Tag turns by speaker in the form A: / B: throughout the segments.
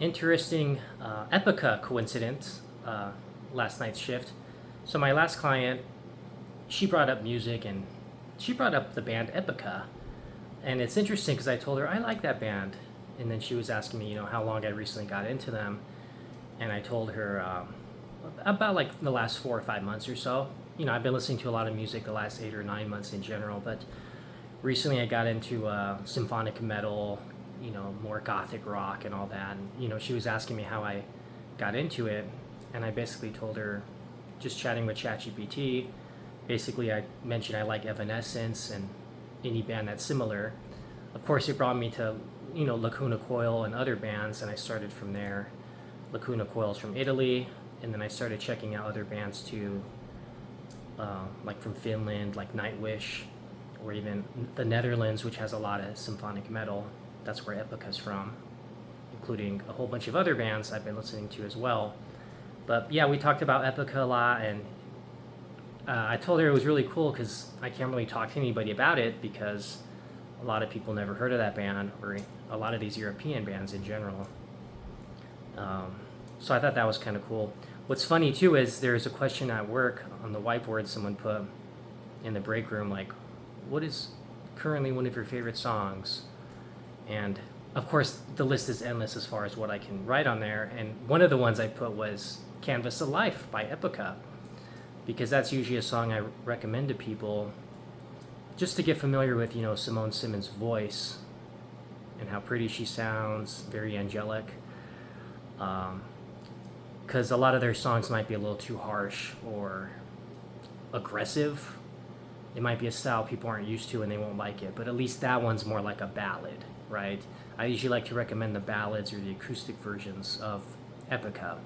A: interesting Epica coincidence last night's shift. So my last client, she brought up music and she brought up the band Epica. And it's interesting because I told her I like that band. And then she was asking me, how long I recently got into them. And I told her about like the last 4 or 5 months or so. I've been listening to a lot of music the last 8 or 9 months in general, but recently I got into symphonic metal, more gothic rock and all that. And, she was asking me how I got into it. And I basically told her, just chatting with ChatGPT, basically I mentioned I like Evanescence and any band that's similar. Of course, it brought me to, Lacuna Coil and other bands, and I started from there. Lacuna Coil's from Italy, and then I started checking out other bands too, like from Finland, like Nightwish, or even the Netherlands, which has a lot of symphonic metal. That's where Epica's from, including a whole bunch of other bands I've been listening to as well. But yeah, we talked about Epica a lot, and I told her it was really cool because I can't really talk to anybody about it because a lot of people never heard of that band, or a lot of these European bands in general. So I thought that was kind of cool. What's funny too is there's a question at work on the whiteboard someone put in the break room, like, what is currently one of your favorite songs? And of course the list is endless as far as what I can write on there, and one of the ones I put was Canvas of Life by Epica, because that's usually a song I recommend to people just to get familiar with, Simone Simmons' voice and how pretty she sounds, very angelic. Because a lot of their songs might be a little too harsh or aggressive. It might be a style people aren't used to and they won't like it, but at least that one's more like a ballad, right? I usually like to recommend the ballads or the acoustic versions of Epica.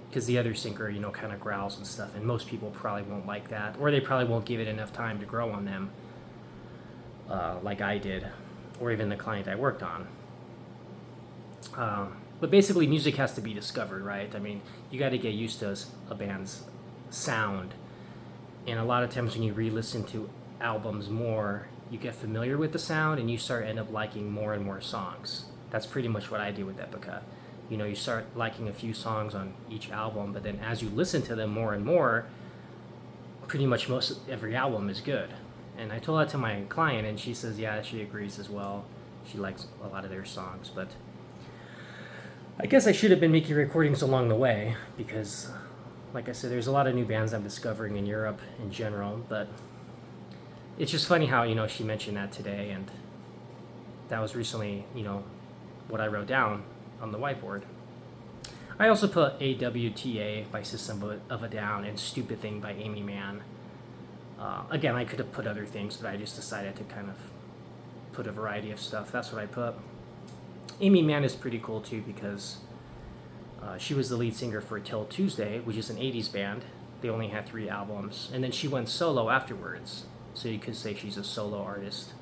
A: Because the other singer, kind of growls and stuff, and most people probably won't like that, or they probably won't give it enough time to grow on them, like I did, or even the client I worked on. But basically, music has to be discovered, right? I mean, you got to get used to a band's sound, and a lot of times when you re-listen to albums more, you get familiar with the sound, and you end up liking more and more songs. That's pretty much what I do with Epica. You start liking a few songs on each album, but then as you listen to them more and more, pretty much every album is good. And I told that to my client, and she says, yeah, she agrees as well. She likes a lot of their songs, but I guess I should have been making recordings along the way because, like I said, there's a lot of new bands I'm discovering in Europe in general, but it's just funny how, she mentioned that today, and that was recently, what I wrote down on the whiteboard. I also put AWTA by System of a Down and Stupid Thing by Amy Mann. Again, I could have put other things, but I just decided to kind of put a variety of stuff. That's what I put. Amy Mann is pretty cool too because she was the lead singer for Till Tuesday, which is an 80s band. They only had 3 albums, and then she went solo afterwards. So you could say she's a solo artist.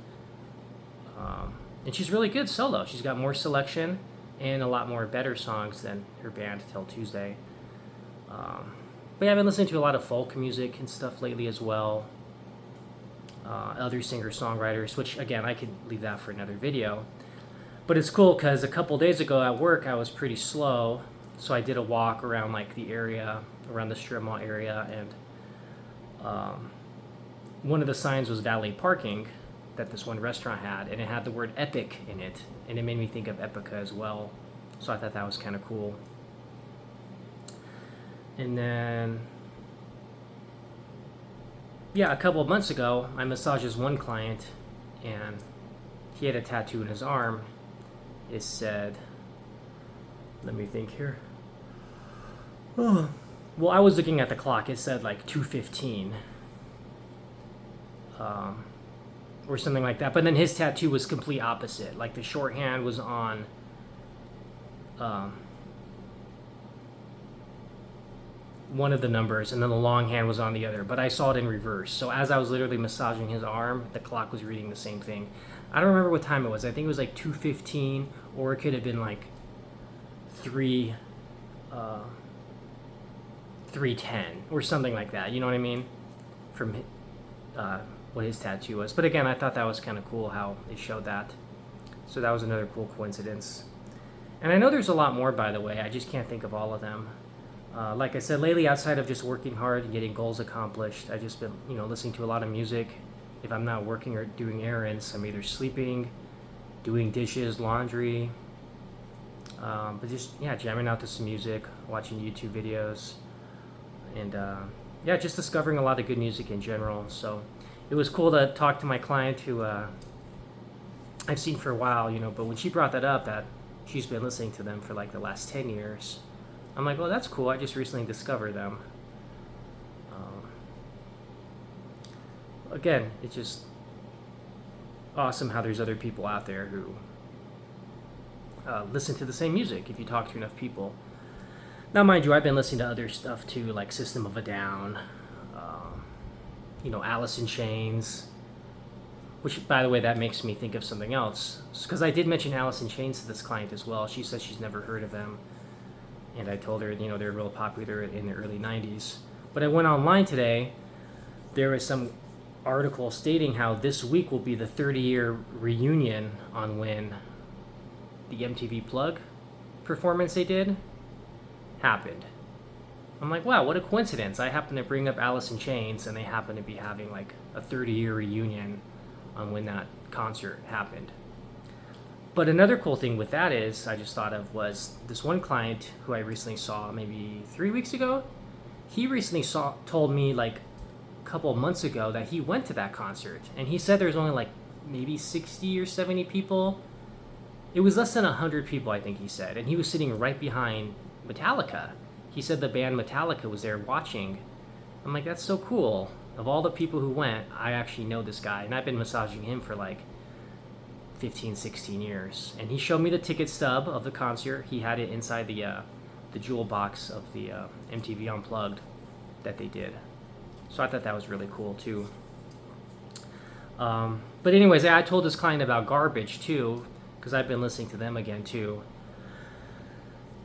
A: And she's really good solo. She's got more selection and a lot more better songs than her band Till Tuesday. But yeah, I've been listening to a lot of folk music and stuff lately as well. Other singer-songwriters, which again, I could leave that for another video. But it's cool because a couple days ago at work, I was pretty slow. So I did a walk around like the area, around the strip mall area, and one of the signs was valet parking that this one restaurant had, and it had the word epic in it, and it made me think of Epica as well. So I thought that was kind of cool. And then, yeah, a couple of months ago, I massaged this one client, and he had a tattoo in his arm. It said, let me think here. Oh, well, I was looking at the clock. It said like 2:15. Or something like that. But then his tattoo was complete opposite. Like the shorthand was on one of the numbers, and then the longhand was on the other. But I saw it in reverse. So as I was literally massaging his arm, the clock was reading the same thing. I don't remember what time it was. I think it was like 2:15, or it could have been like 3:10 or something like that. You know what I mean? From what his tattoo was. But again, I thought that was kind of cool how it showed that. So that was another cool coincidence. And I know there's a lot more, by the way. I just can't think of all of them. Like I said, lately, outside of just working hard and getting goals accomplished, I've just been, listening to a lot of music. If I'm not working or doing errands, I'm either sleeping, doing dishes, laundry, but just, yeah, jamming out to some music, watching YouTube videos, and yeah, just discovering a lot of good music in general. So it was cool to talk to my client who I've seen for a while, but when she brought that up, that she's been listening to them for like the last 10 years, I'm like, well, that's cool. I just recently discovered them. Again, it's just awesome how there's other people out there who listen to the same music if you talk to enough people. Now, mind you, I've been listening to other stuff too, like System of a Down, Alice in Chains, which, by the way, that makes me think of something else. Because I did mention Alice in Chains to this client as well. She said she's never heard of them. And I told her, they're real popular in the early 90s. But I went online today. There was some article stating how this week will be the 30-year reunion on when the MTV Plug performance they did happened. I'm like, wow, what a coincidence. I happen to bring up Alice in Chains, and they happen to be having like a 30-year reunion on when that concert happened. But another cool thing with that is, I just thought of, was this one client who I recently saw maybe 3 weeks ago. He recently told me like a couple of months ago that he went to that concert, and he said there's only like maybe 60 or 70 people. It was less than 100 people, I think he said, and he was sitting right behind Metallica. He said the band Metallica was there watching. I'm like, that's so cool. Of all the people who went, I actually know this guy, and I've been massaging him for like 15, 16 years. And he showed me the ticket stub of the concert. He had it inside the jewel box of the MTV Unplugged that they did. So I thought that was really cool too. But anyways, I told this client about Garbage too, because I've been listening to them again too.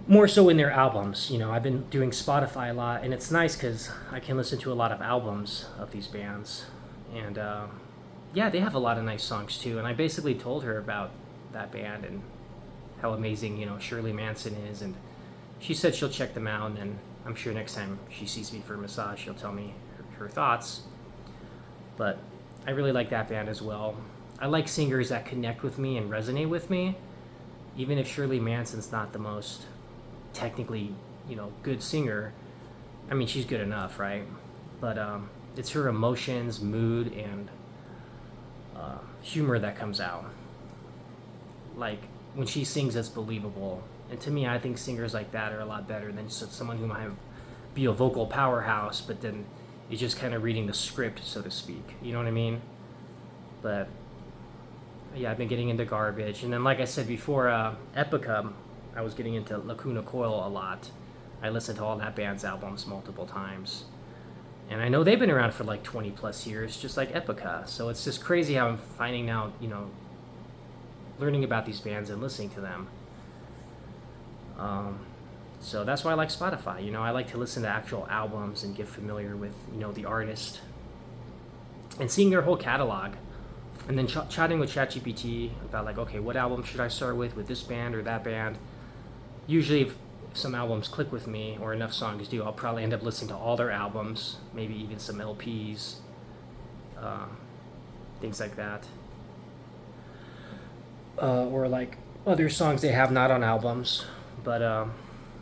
A: More so in their albums. I've been doing Spotify a lot, and it's nice because I can listen to a lot of albums of these bands. And yeah, they have a lot of nice songs too. And I basically told her about that band and how amazing, Shirley Manson is. And she said she'll check them out, and I'm sure next time she sees me for a massage, she'll tell me her thoughts. But I really like that band as well. I like singers that connect with me and resonate with me, even if Shirley Manson's not the most technically, good singer. I mean, she's good enough, right? But it's her emotions, mood, and humor that comes out. Like, when she sings, it's believable. And to me, I think singers like that are a lot better than just someone who might be a vocal powerhouse, but then is just kind of reading the script, so to speak. You know what I mean? But yeah, I've been getting into Garbage. And then, like I said before, Epica, I was getting into Lacuna Coil a lot. I listened to all that band's albums multiple times. And I know they've been around for like 20 plus years, just like Epica. So it's just crazy how I'm finding out, learning about these bands and listening to them. So that's why I like Spotify. I like to listen to actual albums and get familiar with, the artist and seeing their whole catalog. And then chatting with ChatGPT about like, okay, what album should I start with this band or that band? Usually if some albums click with me, or enough songs do, I'll probably end up listening to all their albums, maybe even some LPs, things like that. Or like other songs they have not on albums. But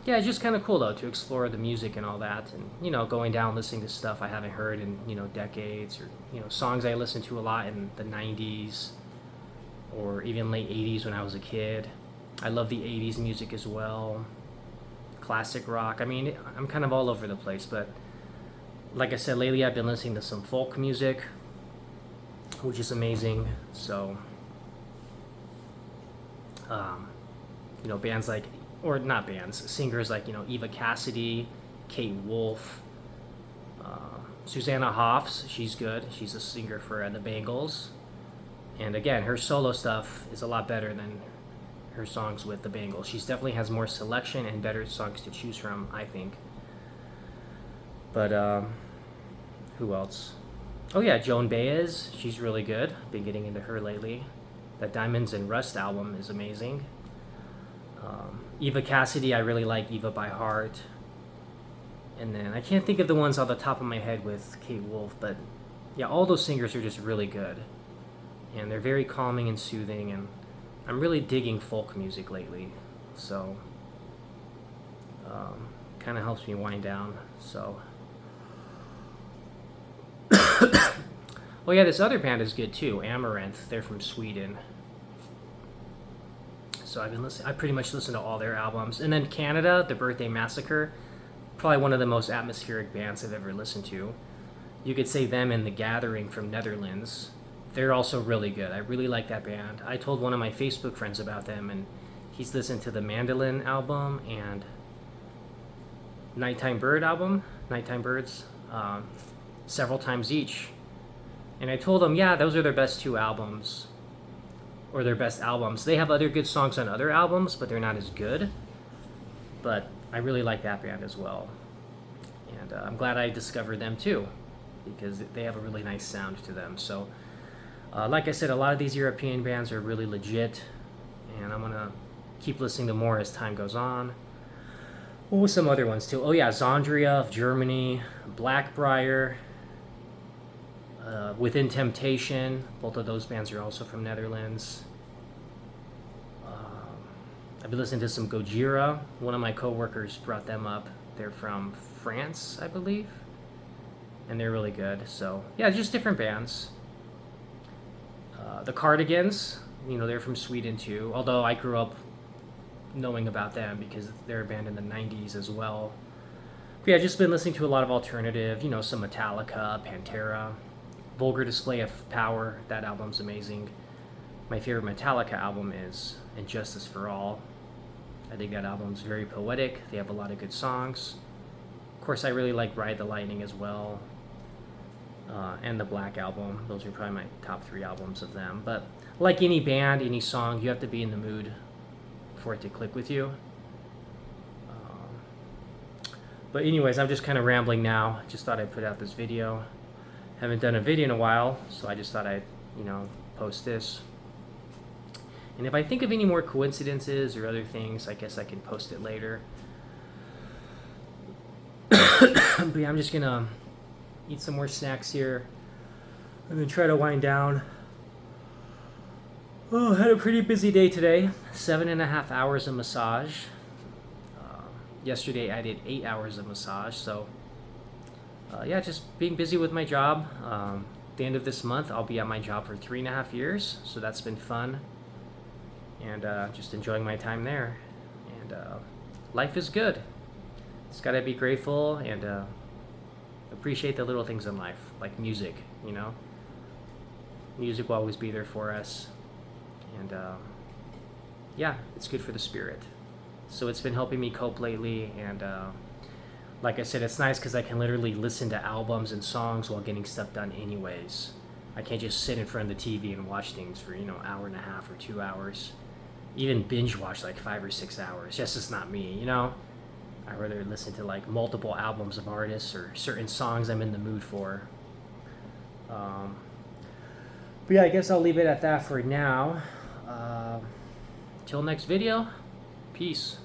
A: yeah, it's just kind of cool though to explore the music and all that, and going down listening to stuff I haven't heard in decades, or songs I listened to a lot in the 90s or even late 80s when I was a kid. I love the 80s music as well, classic rock. I mean, I'm kind of all over the place, but like I said, lately I've been listening to some folk music, which is amazing. So bands like, or not bands, singers like, Eva Cassidy, Kate Wolf, Susanna Hoffs, she's good. She's a singer for the Bangles. And again, her solo stuff is a lot better than her songs with the Bangles. She definitely has more selection and better songs to choose from, I think. But who else? Oh yeah, Joan Baez, she's really good. Been getting into her lately. The Diamonds and Rust album is amazing. Eva Cassidy, I really like Eva by heart. And then I can't think of the ones on the top of my head with Kate Wolf, but yeah, all those singers are just really good. And they're very calming and soothing, and I'm really digging folk music lately. So, kind of helps me wind down. So, oh yeah, this other band is good too, Amaranth. They're from Sweden. So I've been listening. I pretty much listen to all their albums. And then Canada, The Birthday Massacre, probably one of the most atmospheric bands I've ever listened to. You could say them and The Gathering from Netherlands. They're also really good. I really like that band. I told one of my Facebook friends about them, and he's listened to the Mandolin album and Nighttime Birds, several times each. And I told him, yeah, those are their best two albums. Or their best albums. They have other good songs on other albums, but they're not as good. But I really like that band as well. And I'm glad I discovered them too, because they have a really nice sound to them. So, like I said, a lot of these European bands are really legit, and I'm going to keep listening to more as time goes on. What was some other ones too? Oh yeah, Zondria of Germany, Blackbriar, Within Temptation. Both of those bands are also from Netherlands. I've been listening to some Gojira. One of my coworkers brought them up. They're from France, I believe, and they're really good. So yeah, just different bands. The Cardigans, they're from Sweden too. Although I grew up knowing about them because they're a band in the 90s as well. But yeah, I've just been listening to a lot of alternative, some Metallica, Pantera. Vulgar Display of Power, that album's amazing. My favorite Metallica album is And Justice for All. I think that album's very poetic. They have a lot of good songs. Of course, I really like Ride the Lightning as well. And the Black Album. Those are probably my top 3 albums of them. But like any band, any song, you have to be in the mood for it to click with you. But anyways, I'm just kind of rambling now. Just thought I'd put out this video. Haven't done a video in a while, so I just thought I'd, post this. And if I think of any more coincidences or other things, I guess I can post it later. But yeah, I'm just gonna eat some more snacks here and then try to wind down. Oh, I had a pretty busy day today. 7.5 hours of massage. Yesterday I did 8 hours of massage, so yeah, just being busy with my job. At the end of this month, I'll be at my job for 3.5 years, so that's been fun. And just enjoying my time there. And life is good. Just gotta be grateful and appreciate the little things in life, like music, Music will always be there for us. And yeah, it's good for the spirit. So it's been helping me cope lately, and like I said, it's nice because I can literally listen to albums and songs while getting stuff done anyways. I can't just sit in front of the TV and watch things for, hour and a half or 2 hours. Even binge watch like 5 or 6 hours. That's just not me, I'd rather listen to like multiple albums of artists or certain songs I'm in the mood for. But yeah, I guess I'll leave it at that for now. Till next video, peace.